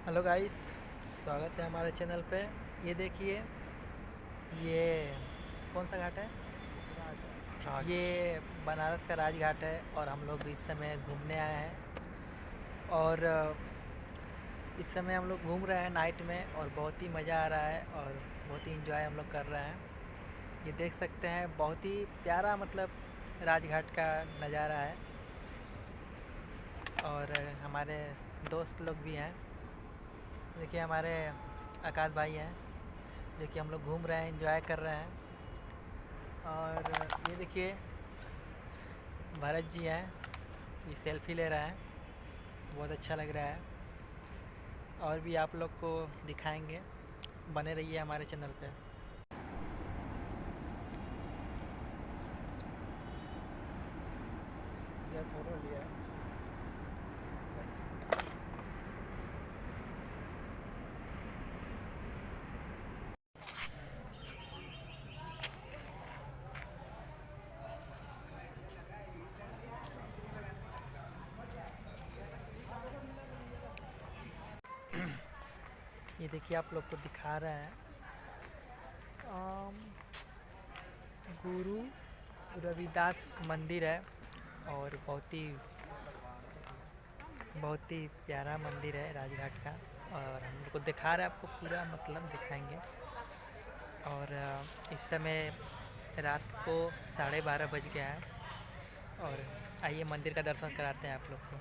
Hello guys, स्वागत है हमारे चैनल पे। ये देखिए, ये कौन सा घाट है? ये बनारस का राजघाट है और हम लोग इस समय घूमने आए हैं। और इस समय हम लोग घूम रहे हैं नाइट में और बहुत ही मज़ा आ रहा है और बहुत ही इंजॉय हम लोग कर रहे हैं। ये देख सकते हैं, बहुत ही प्यारा मतलब राजघाट का नज़ारा है। और हमारे दोस्त लोग भी हैं। देखिए, हमारे आकाश भाई हैं जो कि हम लोग घूम रहे हैं, एंजॉय कर रहे हैं। और ये देखिए, भरत जी हैं, ये सेल्फ़ी ले रहे हैं, बहुत अच्छा लग रहा है। और भी आप लोग को दिखाएंगे, बने रहिए हमारे चैनल पे। ये फोटो लिया है। ये देखिए, आप लोग को दिखा रहे हैं, गुरु रविदास मंदिर है। और बहुत ही प्यारा मंदिर है राजघाट का। और हम लोग को दिखा रहे हैं, आपको पूरा मतलब दिखाएंगे। और इस समय रात को 12:30 बज गया है। और आइए मंदिर का दर्शन कराते हैं आप लोग को।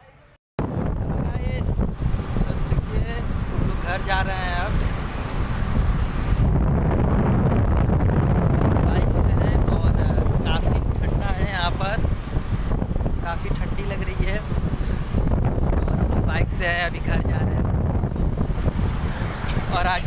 गाइस, अब देखिए, हम लोग घर जा रहे हैं अब। बाइक से हैं और काफ़ी ठंडा है यहाँ पर, काफ़ी ठंडी लग रही है। और हम लोग बाइक से हैं, अभी घर जा रहे हैं। और आज